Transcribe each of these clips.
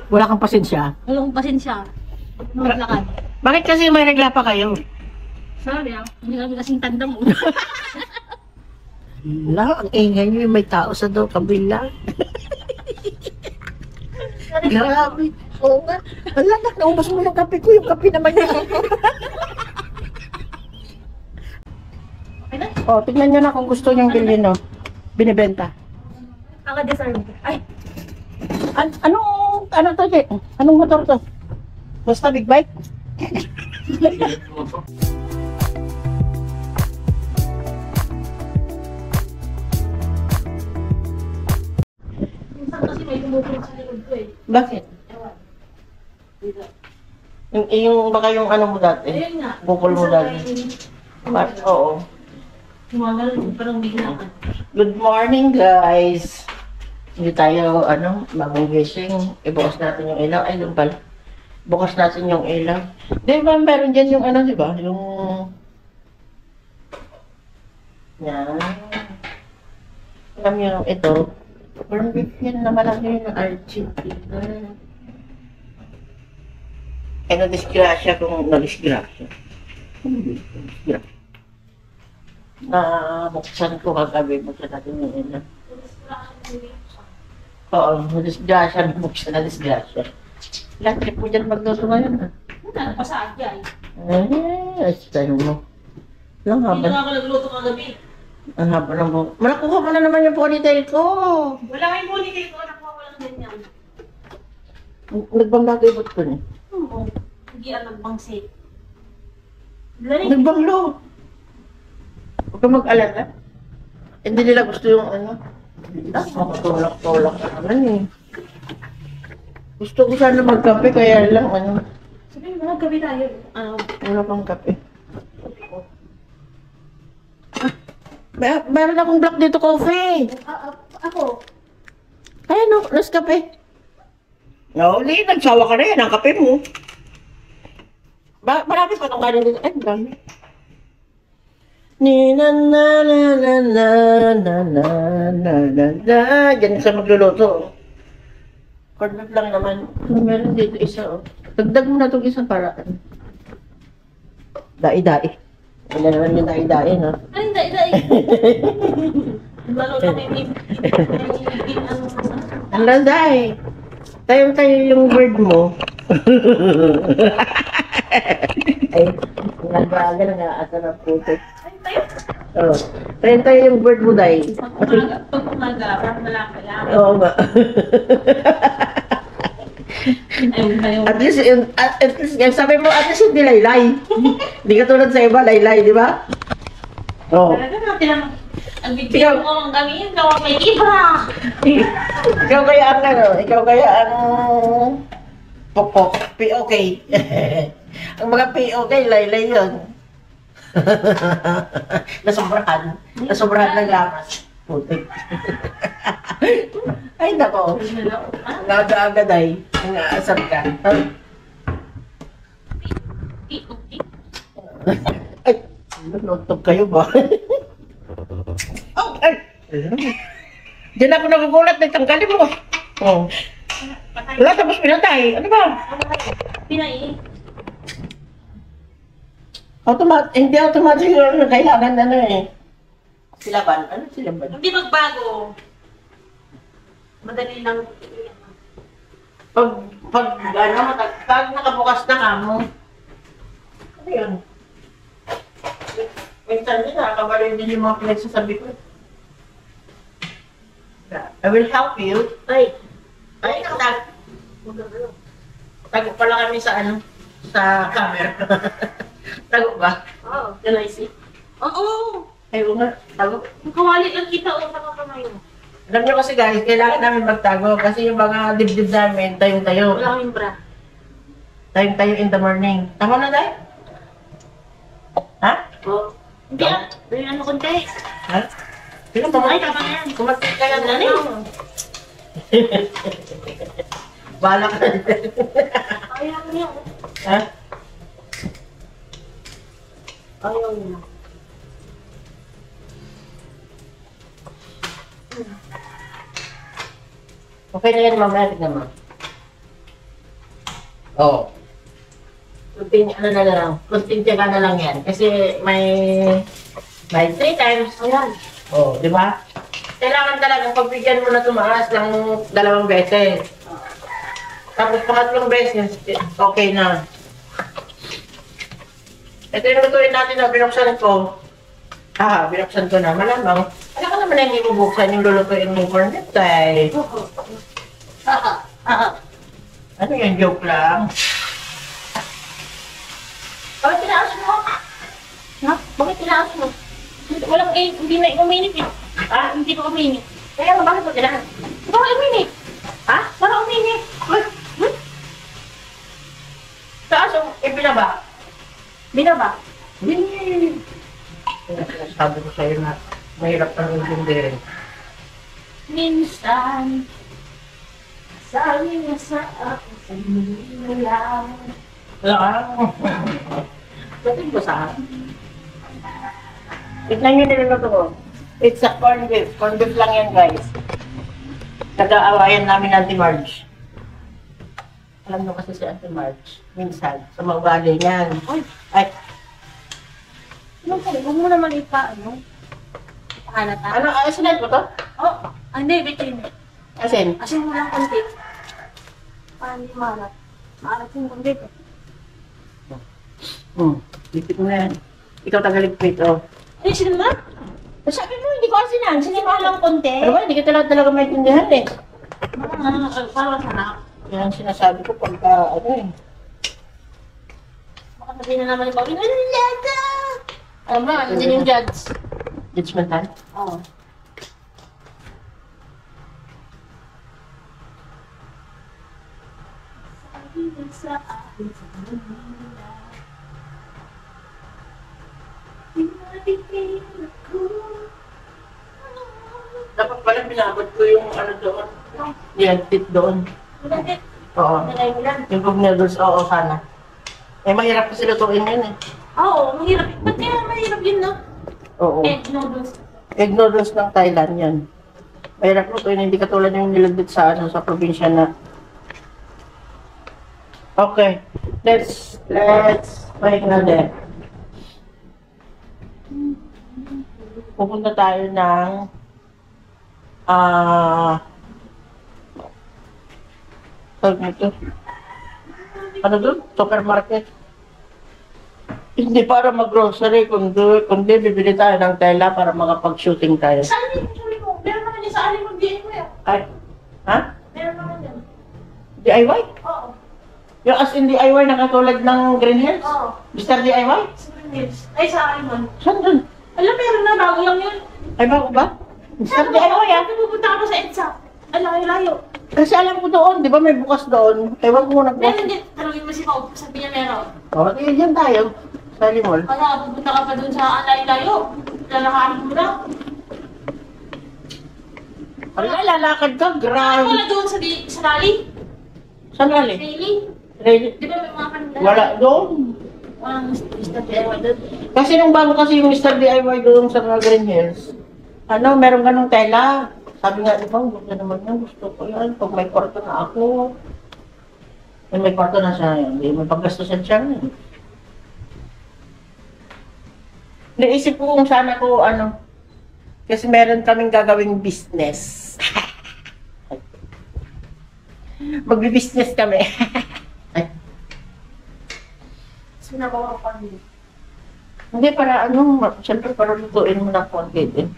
Wala kang pasensya. Wala akong pasensya. Maglakad. Bakit kasi may regla pa kayo? Sorry hindi kami kasing tanda mo. Wala, ang ingay nyo, may tao sa do, kabila. Grabe. Oo nga. Wala na, naubos mo yung kape ko. Yung kape naman yan. Okay na? O, tignan nyo na kung gusto nyong bilhin, no? Binibenta. Kaka-deserve. Ay! Ano to, Jay? Anong motor to? Basta big bike? Minsan kasi may tumutulong sa likod ko eh. Bakit? Ewan. Yung baka yung ano mo dati? Ayun nga. Bukol mo dati. Oo. Tumagal, parang biglaan. Good morning, guys. Hindi tayo, mag-gising. Ibukas natin yung ilaw. Ay, doon pala. Bukas natin yung ilaw. Di ba, meron dyan yung di ba? Yung... Yan. Alam nyo, ito. Parang yan na malaki yung RGB. Ay, na-disgrasya kung na-disgrasya. Buksan ko kagabi. Buksan natin yung ilaw. Oo, na-disgrasya. Buksan na-disgrasya. Lahat po dyan magluto ngayon. Wala na pa sa agya eh. Tayo mo. Lang Hindi haba. na ako nagluto kagabi. Ang haba ng buhok. Malakuha mo na naman yung ponytail ko. Wala kayong ponytail ko. Nakuha ko lang ganyan. Nagbangagibot ko niya. Oo. Hindi nagbangsit. Lalim. Nagbanglo. Huwag ka mag-alala. Hindi nila gusto yung makatulak-tulak ka naman eh. Gusto ko sana magkape, kaya lang Sabi mo, gabi tayo. wala pang kape. Meron akong black dito coffee. Ako. Ay, Nescafe. Nauli, nagsawa ka na yan, ang kape mo. Marami pa itong galing dito. Ay, dami. Ni na na na na na na na na na na. Diyan sa magluluto. Corned lang naman. Meron dito isa, Dagdag mo na itong isa para. Dai-dai. Wala naman yung dai-dai, no? Ay, hindi. Lalo na may Ang landay. Tayo yung word mo. Ay, nagbaga na nga asa ng puto. Oh, tayo yung word mo, Day. Pag umaga, parang malaki lang. Oo nga. At least, sabi mo, at least hindi laylay. Hindi ka tulad sa iba, laylay, di ba? Oo. Talaga natin ang bibigyan ko ang gamitin, gawa may iba. Ikaw kaya ang pokpok, POK. Ang mga POK, laylay yun. Nasobrahan ng lamas. Putik. Ay, nako. Aga-aga, Day. Ang-aasar ka. Ay, nanotok kayo ba? Oh, ay! Diyan ako nagugulat, nagtanggalin mo. Oh. Wala, tapos pinatay. Ano ba? Pinay. Hindi automatic yung kailangan silaban. Ano silaban? Hindi magbago. Madali lang. Pag nakabukas na ka mo. Ano yun? Minsan din nakakabali din yung mga pinagsasabi ko. I will help you. Ay, tago pala kami sa camera. Tago ba? Oo. Can I see? Oo. Ayaw nga, tago. Kawali lang kita o sa kamay mo. Alam nyo kasi guys, kailangan namin magtago kasi yung mga dibdib namin, tayong-tayo. Wala kaming bra. Tayong-tayo in the morning. Tama na, Day? Ha? Oo. Hindi ah. May ano konti. Ha? Sino pa? Ay, tama na yan. Kumatik ka yan, Ano? Bahala ka na. Ayaw niya. Ha? Ayaw niya. Okay na yan, mamaya. Tignan mo. Oo. Kunting ano na lang, kunting tiyaga na lang yan. Kasi may 3 times. Ayan. Oo, di ba? Kailangan talaga pagbigyan mo na tumaas ng 2 beses. Tapos pangatlong beses, okay na. Ito yung lutuin natin na binuksan ko. Binuksan ko na. Malamang, wala ka naman na hindi bubuksan yung lulutuin mo cornet ay. Ano yan, joke lang? Bakit tinaas mo? Ha? Bakit tinaas mo? Walang hindi na uminit eh. Hindi ko uminit. Kaya bakit mo tinaas? Bakit uminit? Ha? Bakit uminit? Taas yung ipinaba? Binaba? Sabi ko sa'yo na mahirap kang intindihin. Minsan, sabi mo sa akin, sabihin mo lang. Batin ko sa akin. Tignan nyo niluluto ko. It's a corned beef. Corned beef lang yan, guys. Nag-aawayan namin Auntie Marge. Alam nyo kasi si Auntie Marge, minsan, sa mga ugali niyan. Ay, Ano po? Huwag mo naman ipahalata. ano, sinad ko to? Hindi, bitin. Asin? Asin mo lang konti. Para hindi malat. Maalat yung konti. Lipit mo na yan. Ikaw tagaligpit, oh. Ay, sino na? Sabi mo, hindi ko asinan. Sinimahan lang konti. Pero ba, hindi ka talaga maintindihan eh. Parang sarap. Yan ang sinasabi ko pagka, ano eh. Baka sabihin na naman yung bagay. Lata! Alam mo, nandiyan yung judge. Judgmental? Oo. Sabi mo sa akin, sa Manila, pinabigay ako. Dapat pala pinabot ko yung ano doon. Yan, tit doon. Bakit? Oo. Nalay mo lang. Yung pag noodles, oo, sana. Eh, mahirap kasi lutuin yun eh. Oo, mahirap. Ba't kaya mahirap yun, no? Oo. Egg noodles. Egg noodles ng Thailand yan. Mahirap lutuin, hindi katulad yung nilagdit sa ano, sa probinsya na. Okay. Let's balik na din. Pupunta tayo ng tawag nito. Ano doon? Supermarket. Hindi para mag-grocery, kundi bibili tayo ng tela para makapag-shooting tayo. Saan yung sabi mo? Meron naman yung sa aling mag-DIY mo yan. Ay, ha? Meron naman yan. DIY? Oo. Yung as in DIY na katulad ng Green Hills? Oo. Mr. DIY? Sa Green Hills. Ay, sa aling man. Saan doon? Alam, meron na. Bago lang yun. Ay, bago ba? Mr. DIY ah. Pupunta ka pa sa EDSA. Ang layo-layo. Kasi alam ko doon, di ba may bukas doon? Ewan ko nagbukas. Meron din. Tanungin mo si Pao. Sabi niya meron. Oo, di yan tayo. Sa Limol. Kaya pupunta ka pa dun sa layo-layo. Lalakarin mo lang. Wala, lalakad ka, grabe. Wala doon sa Lali. Saan gali? Really? Ready? Di ba may mga kanila? Wala doon. Walang Mr. DIY doon. Kasi nung bago kasi yung Mr. DIY doon sa Green Hills, ano, meron ganong tela. Sabi nga, di ba, gusto naman yan, gusto ko yan. Pag may kwarto na ako, may kwarto na siya, hindi may paggastusan siya. Naisip ko kung sana ko, ano, kasi meron kaming gagawing business. Magbi-business kami. Sinabawa ko kami. Hindi, para ano, siyempre para lutuin mo ng konti din.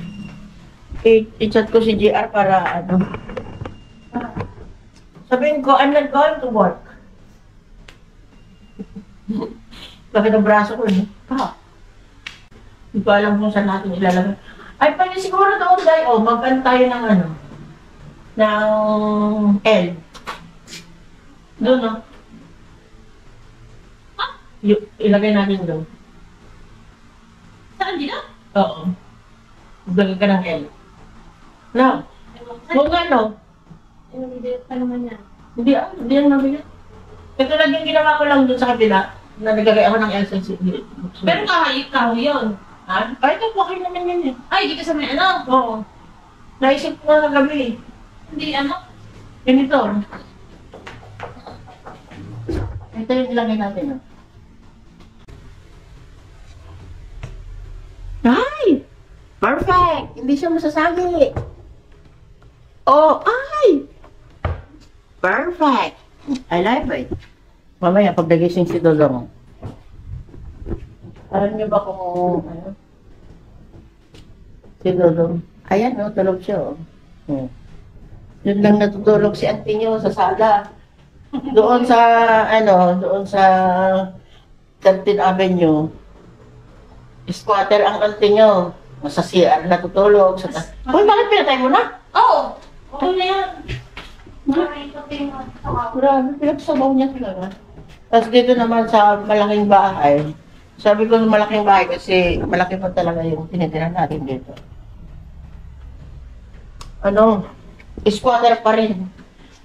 I-chat ko si JR para ano. Sabihin ko, I'm not going to work. Bakit ang braso ko eh? Hindi ko alam kung saan natin ilalagay. Ay, pwede siguro doon tayo, mag-ano tayo ng ano, ng L. Doon, no? Ilagay natin doon. Saan dito? Oo. Maglagay ka ng L. No. Kung ano, Hindi pa naman yan. hindi yan mabigat. Ito lang yung ginawa ko lang doon sa kabila, na nagagay ako ng L sa Pero kahoy yun. ha? Ay, ito, okay naman yun eh. Ay, di ka sa may ano. Oo. Naisip ko na kagabi eh. Hindi ano. Ganito. Ito yung ilagay natin. No? Ay! Perfect! Hindi siya masasabi. Oh, ay! Perfect! I like it. Mamaya, pag nagising si Dodong. Alam niyo ba kung ano? Si Dodong. Ayan, no, tulog siya, oh. Yun lang natutulog si auntie niyo sa sala. Doon sa, doon sa 13th Avenue. Squatter ang auntie niyo. Sa CR natutulog. Uy, bakit pinatay mo na? Oo! Okay na yan. Grabe, pinagsabaw niya talaga. Tapos dito naman sa malaking bahay. Sabi ko malaking bahay kasi malaki pa talaga yung tinitira natin dito. Squatter pa rin.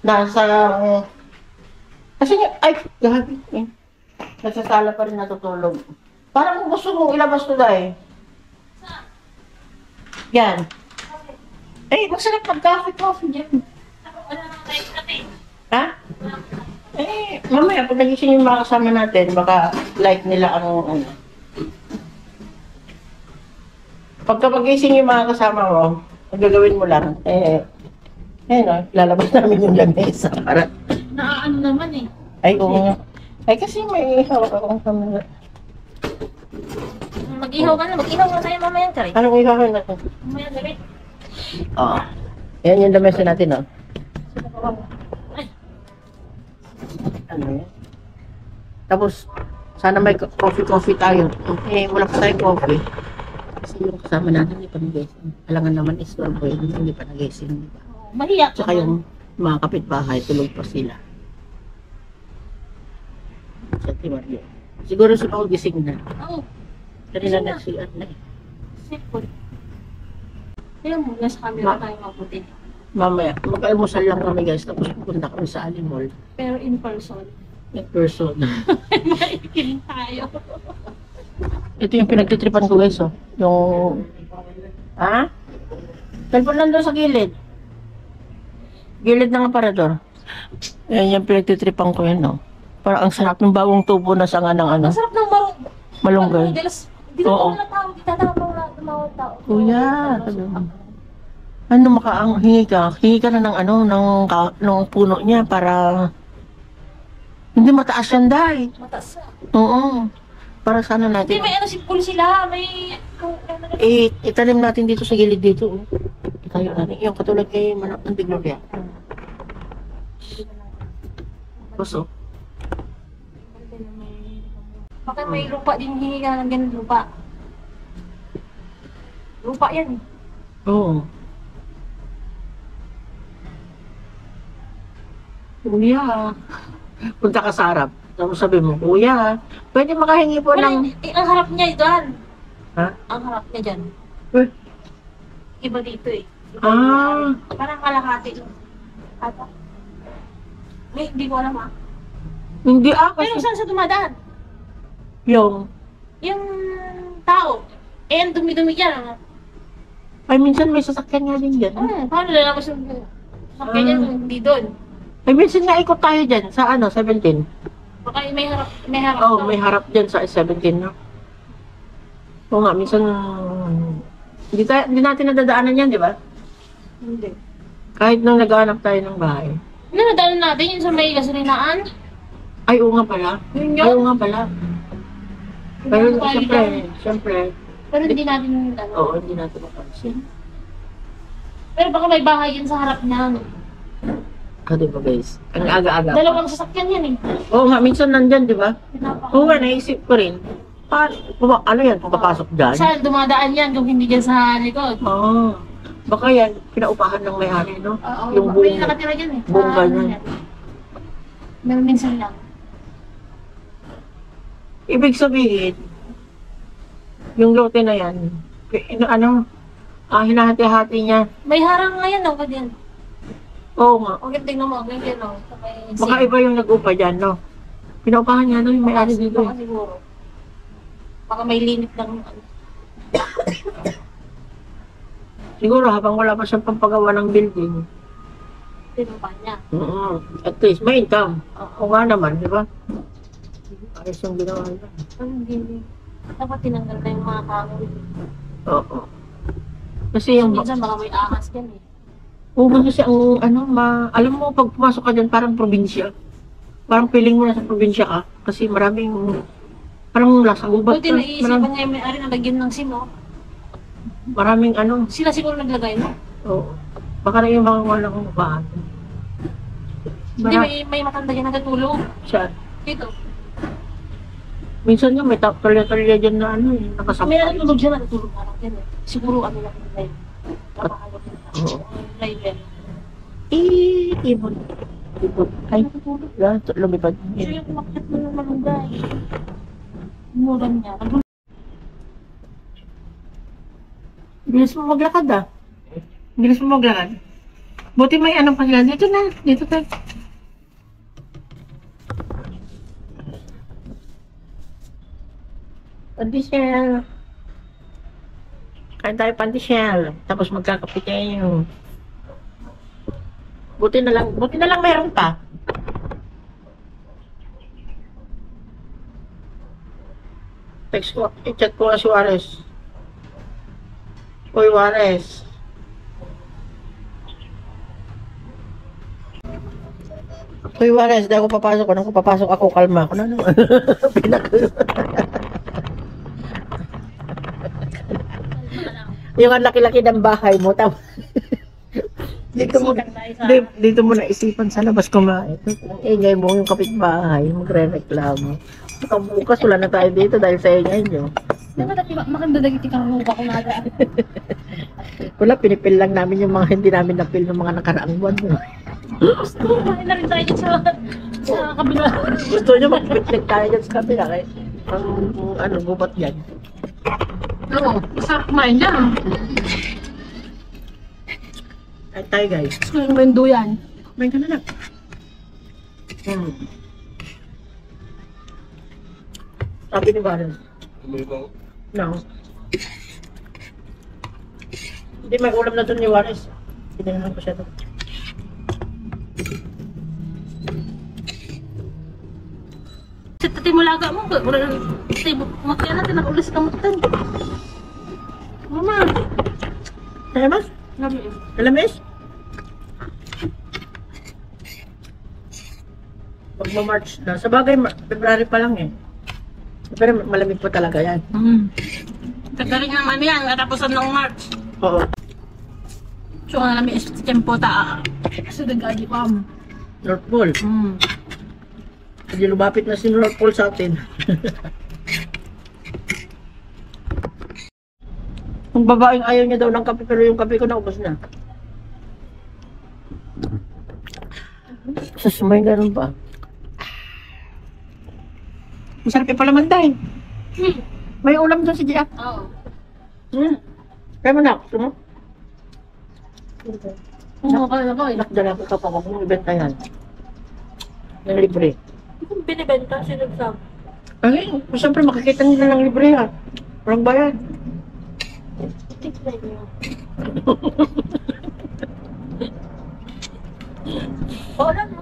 Nasa, kasi, ay, gabi. Nasa sala pa rin natutulog. Parang gusto mong ilabas to dahil. Yan. Eh, masarap mag-coffee dyan. Wala nang tayo natin. Ha? Eh, mamaya, pag nagising yung mga kasama natin, baka like nila ang, Pagka pagising yung mga kasama mo, ang gagawin mo lang, lalabas namin yung lamesa para... Naaano naman eh. Ay, oo nga. Ay, kasi may hawak akong camera. Mag-ihaw ka na. Mag-ihaw ka tayo mamaya, Charay. Anong ihawin natin? Mamaya, gabi. Oo. Yan yung lamesa natin, oh. Ay, Ano yan? Tapos, sana may coffee tayo. Eh, wala pa tayong coffee. Kasi yung kasama natin hindi pa nagising. Alangan naman is boy, hindi pa nagising. Diba? mahiyak Tsaka yung mga kapitbahay, tulog pa sila. Sa Timario. Siguro sa mga gising na. Oo. Kanina na si Anay. Simple. Kaya mo, nasa camera tayo mabuti. Mamaya, mag-almusal lang kami guys, tapos pupunta kami sa Alimol. Pero in person. In person. Maikin tayo. Ito yung pinagtitripan ko guys, oh. Yung... Ha? Telepon lang doon sa gilid. Gilid ng aparador. Yan yung pinagtitripan ko yun, oh. Parang ang sarap ng bawang tubo na sanga ng ano. Ang sarap ng barong. Malunggay. Hindi na Oo. ako na tao. Hindi tatapang na tumawag tao. Kuya, ano hingi ka na ng ano, ng puno niya para hindi mataas yan dahil. Mataas. Oo. Para sana Hindi, natin. may ano sipul sila. May... Itanim natin dito sa gilid dito. Oh. Tayo natin. Yung katulad kay Manok ng Bigloria. Puso. Baka may lupa din hingi ka ng ganun lupa. Lupa yan eh. Oo. Kuya, punta ka sa harap. Tapos sabi mo, kuya, pwede makahingi po Wala, ng... ang harap niya dyan. Ha? Ang harap niya dyan. Eh, Iba dito eh. Ah. Parang kalahati lang. Ata. May, hindi ko alam ah. Hindi Pero kasi saan sa dumadaan? yung... Yung tao. Eh, ang dumi-dumi dyan. Ano? Ay, minsan may sasakyan nga din dyan. Paano lalabas yung sakyan niya kung hindi doon? Ay, minsan nga ikot tayo dyan sa 17. Baka may harap, may harap. Oo, daw. may harap dyan sa 17, no? Oo nga, minsan... Hindi natin nadadaanan yan, di ba? Hindi. Kahit nung naghahanap tayo ng bahay. Ano nadaanan natin yung sa may gasolinaan? Ay, oo nga pala. Yun Ay, yun. oo nga pala. Pero Yung quality siyempre, lang. siyempre, Pero hindi natin ano. oo, hindi natin mapansin. Pero baka may bahay yan sa harap niya. No? Di ba guys? Ang aga-aga. Dalawang sasakyan yan eh. Oo nga, minsan nandyan, di ba? Pinapaka- Oo nga, naisip ko rin. Ano yan, pumapasok dyan? Saan dumadaan yan kung hindi dyan sa likod? Oo. Baka yan, pinaupahan ng may-ari, no? Oo, Yung may buong... nakatira dyan eh. buong Sa ano ganyan. yan. Meron minsan lang. Ibig sabihin, yung lote na yan, hinahati-hati niya. May harang nga yan, no? Ganyan. Oo nga. Huwag yung tingnan mo, ganyan, no? Sa may Baka iba yung nag-upa dyan, no? Pinaupahan niya, no? Yung may-ari dito. Baka siguro. Baka may limit lang. Siguro habang wala pa siyang pampagawa ng building. Tinumpa niya. At least may income. Oo nga naman, di ba? Ayos yung ginawa niya. Hindi. Dapat tinanggal na yung mga kahoy. Oo. Kasi yung... Minsan baka may ahas yan eh. Oo, kasi ang alam mo, pag pumasok ka dyan, parang probinsya. Parang feeling mo nasa probinsya ka. Kasi maraming, parang lasang gubat. Buti naisipan niya yung may-ari na lagyan ng sino. Maraming Sila siguro naglagay mo. oo. Baka na yung mga walang upahan. Hindi, may matanda dyan nagtulog. Siya. Dito. Minsan nga may talya-talya dyan na nakasampay. May natutulog dyan, natutulog na lang dyan eh. Siguro ano lang yung live. Napakalo din. Oo. Live yan. Ibon. Ibon. Ay, Natutulog. yan, lumipad. Siya yung kumakit mo ng malunggay. Mulan niya. Bilis mo maglakad ah. Bilis mo maglakad. Buti may pa sila. Dito na. Dito tayo. Pandesal. Kain tayo pandesal. Tapos magkakape tayo. Buti na lang meron pa. Text ko, i-chat ko na si Juarez. Uy, Juarez. Uy, Juarez, di ako papasok. Anong papasok ako? Kalma ako na naman. Yung ang laki-laki ng bahay mo. Dito mo naisipan sa labas kumain. Ingay mo yung kapitbahay. Magre-reklamo. Bukas wala na tayo dito dahil sa ingay nyo. Dapat maganda dagiti kang lupa kung naga. Wala, pinipil lang namin yung mga hindi namin napil ng mga nakaraang buwan. Kumain na rin tayo dyan sa kabila. Gusto nyo mag-picnic tayo dyan sa kabila. Ang gubat yan. Oo, masarap kumain dyan. Ay tayo guys. Gusto yung mendo yan. Kumain ka na lang. Sabi ni Baron. No. Hindi, may ulam na doon ni Juarez. Pinanahan ko siya doon. Sa tati mo laga mo, makaya natin ang ulis ng mutan. Mama. Alamas? Alamis? Magma-March na. Sa bagay, February pa lang eh. Pero malamig po talaga yan. Kagaling naman yan, katapusan ng March. Oo. So, ang namin is tempo ta. Kasi nag-agi pa mo. North Pole. Hindi lumapit na si North Pole sa atin. Yung babaeng ayaw niya daw ng kape, pero yung kape ko naubos na. May ganun pa. Masarap yung palamanday. May ulam doon si Gia. Oo. Kaya mo na, gusto mo? Kaya ko eh. Nakdala ko kapag mong ibenta yan. Ng libre. Hindi ko binibenta, sinagsabi. Ay, siyempre makikita nila ng libre ha. Walang bayad. Tignan niyo. Wala no?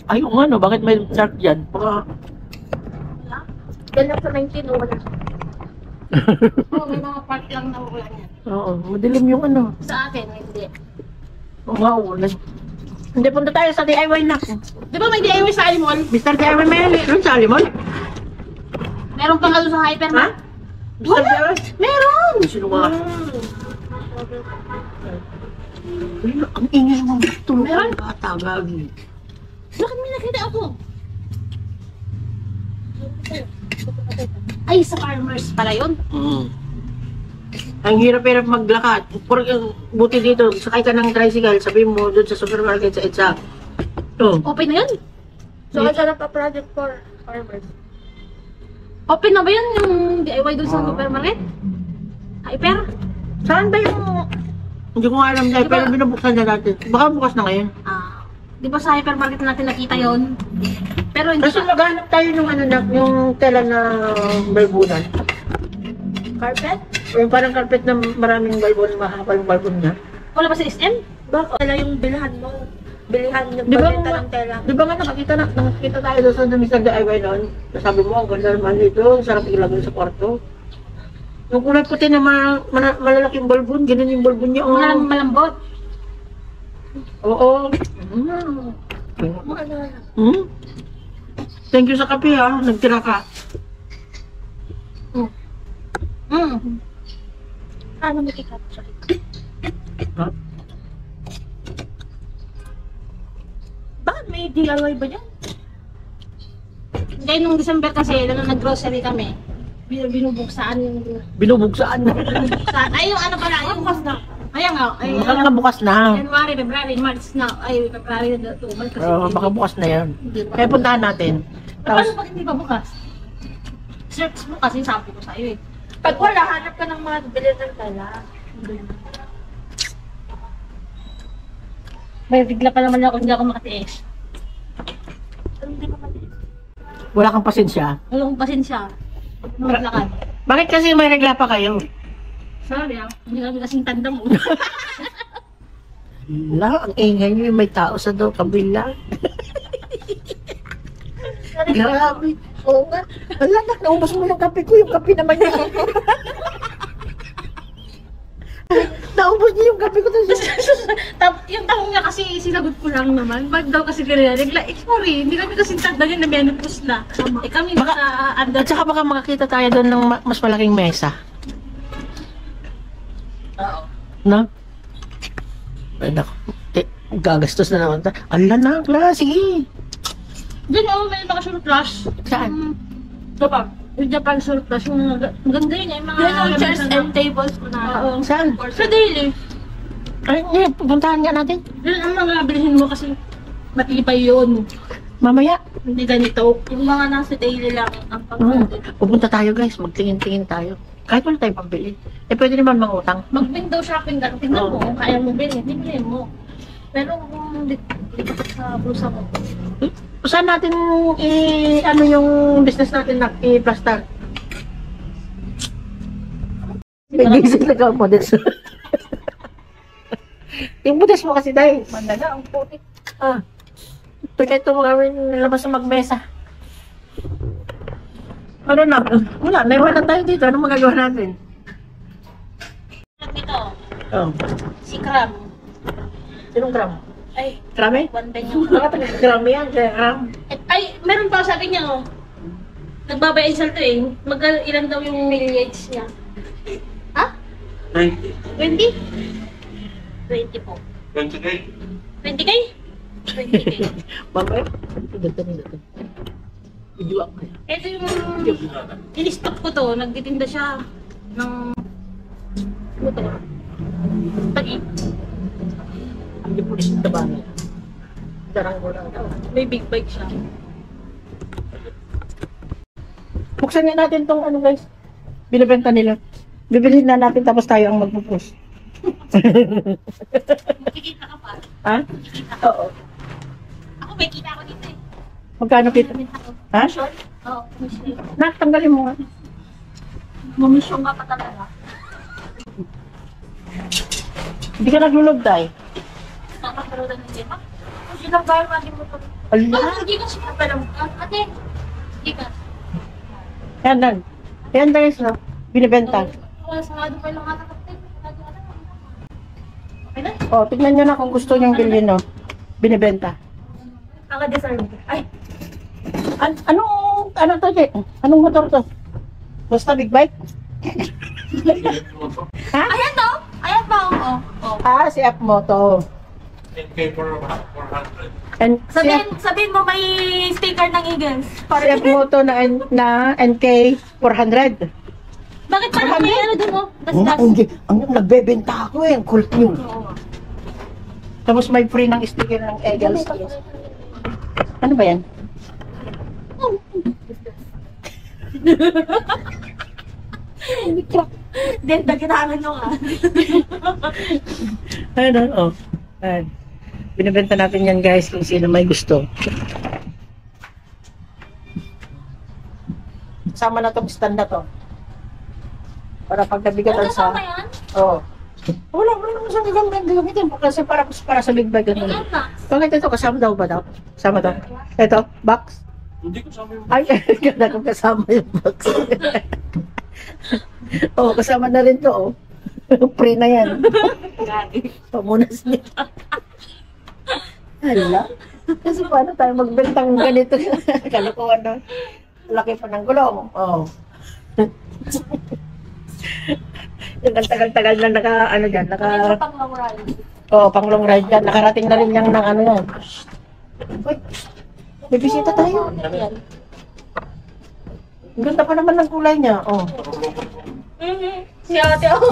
Ay, oo nga no, bakit may shark dyan? Baka... Wala? Ganyan sa 19 o wala? Oo, may mga part lang na wala niya. Oo, madilim yung ano. Sa akin, hindi. Oo nga, ulan. Hindi, punta tayo sa DIY na. Di ba may DIY sa Alimol? Mr. DIY may rin sa Alimon? Meron pang ano sa Hyper Ha? Mr. DIY? Meron! Sino nga? Ang ingay mo. Tulungan bata, gagi. Bakit may nakita ako? Ay, sa farmers pala yun. Ang hirap-hirap maglakad. Buti dito, sakay ka ng tricycle, sabihin mo doon sa supermarket sa EDSA. Oh. Open na yun? So, ano lang pa-project for farmers? Open na ba yun yung DIY doon sa supermarket? Hyper? Saan ba yung... Hindi ko nga alam dahil, Diba- pero binubuksan na natin. Baka bukas na ngayon. Di ba sa hypermarket natin nakita yon? Pero hindi Kasi pa. maghanap tayo ng ano na, yung tela na balbunan. Carpet? Yung parang carpet na maraming balbon, mahaba yung balbon niya. Wala ba sa SM? Baka wala yung bilhan mo. bilihan yung Di ba pagbenta nga- ng tela. Di ba nga nakakita tayo doon sa Mr. DIY noon? Sabi mo, ang ganda naman dito, ang sarap ilagay sa kwarto. Yung kulay puti na malalaking balbon, ganun yung balbon niya. Oh. Malambot. Oo. Hmm? Thank you sa kape ha, nagtira ka. Ano may kikat siya? Ha? Bakit may DIY ba dyan? Hindi, nung December kasi, nag-grocery kami. Binubuksan yung... Binubugsaan na. Binubuksan. Ay, yung ano pala, yung... Bukas na. Ayan nga, ay... Baka nga bukas na. January, February, March na. Ay, February na tumal kasi. Baka bukas na yan. Hindi ba? Kaya puntahan natin. Paano Tapos, pag hindi pa bukas? Search mo kasi sabi ko sa'yo eh. Pag wala, hanap ka ng mga bili ng tela. May bigla pa naman ako, hindi ako makatiis. Hindi ka mali. wala kang pasensya. Wala akong pasensya. Maglakad. Bakit kasi may regla pa kayo? Sorry ah, hindi kami kasing tanda mo. Wala, ang ingay niyo, may tao sa do, kabila. Grabe. Oo nga. Wala na, naubos mo yung kape ko. Yung kape naman niya. Naubos niya yung kape ko. Yung tanong niya kasi sinagot ko lang naman. Ba't daw kasi nire-regla? Like, sorry, hindi kami kasi tanda niya na menopause na. Eh kami sa under. At saka baka makakita tayo doon ng mas malaking mesa. Oo. No? Ay, naku. Gagastos na naman tayo. Ala na, klase. Diyan oh, may mga surplus. Saan? Japan. Yung Japan surplus. Yung maganda yun eh. Mga Yan yung chairs and tables ko na. Oo. Saan? Sa daily. Ay, hindi, pupuntahan nga natin. Yun ang mga bilhin mo kasi matibay yun. Mamaya. Hindi ganito. Yung mga nasa daily lang ang Pupunta tayo guys, magtingin-tingin tayo. Kahit wala tayong pambili. Eh, pwede naman mangutang. Mag-window shopping ka. Tingnan mo, Oo. kung kaya mo bilhin, bibili mo. Pero kung hindi ka sa bulsa mo, Saan natin ano yung business natin na i-plaster? May gising na ka, modest. Yung modest mo kasi dahil. mandala ang putik. Ah. Pwede ito gawin nilabas sa magmesa. Ano na? Wala, naiwan na tayo dito. Ano magagawa natin? Ito, Oh. si Crab. Sinong gram? Ay, Krami? banda niyo. Krami yan, kaya gram. Ay, meron pa sabi niya, oh. Nagbabayad siya to eh. Ilan daw yung millage niya? Ha? 20. 20? 20 po. 20K. 20K? 20K. Mamaya, dito nito. Idiwa ko yan. Ito yung in-stock ko to. Nagtitinda siya ng motor. Tagi. Hindi po rin sa bahay. Darang ko lang. May big bike siya. Buksan nga natin tong ano guys. Binibenta nila. Bibilhin na natin tapos tayo ang magpupus. Makikita ka pa. Ha? Oo. Ako may kita ko dito eh. Magkano kita? Ha? Oo, commission. Nak, tanggalin mo nga. Commission ka pa talaga. Hindi ka naglulog tayo. Nakakaroon ng gema. Kung silang bayar, mali mo ito. Ala. Hindi ka siya pa lang. Ate, hindi ka. Yan lang. Yan guys, no? Binibenta. Sarado pa lang ata kapatid. Okay na? O, tignan nyo na kung gusto nyong bilhin, no? Binibenta. Naka-design. Ay, Ano to, Jay? Anong motor to? Basta big bike? Ha? ayan to! Ayan pa, oo. Ah, si F Moto. 10K for 400. And si Sabihin mo may sticker ng Eagles. F Moto na NK 400. Bakit parang may ano dun mo? Ang nagbebenta ako eh, ang cool yun. Tapos may free ng sticker ng Eagles. Ano ba yan? Then, dagitangan nyo nga. Ano? Oh. Ayan. Binibenta natin yan guys kung sino may gusto. Sama na tong stand na to. Para pagkabigatan sa... yan? Oo. Wala naman sa gagamitin. Kasi para sa big bag. Ayan na. Bakit ito? Kasama daw ba daw? Kasama daw? Ito? Box? Hindi ko sabi mo. Ay, ganda kong kasama yung box. Oo, kasama na rin to, oh. Pre na yan. Pamunas niya. Hala. Kasi paano tayo magbentang ganito? Kalokohan na. Laki pa ng gulong. Oh. Yung ang tagal-tagal na ano dyan, Pang long ride. pang long ride yan. Nakarating na rin yung ng ano yan. Uy, may bisita tayo. Ang ganda pa naman ng kulay niya. Oh. Si ate ako.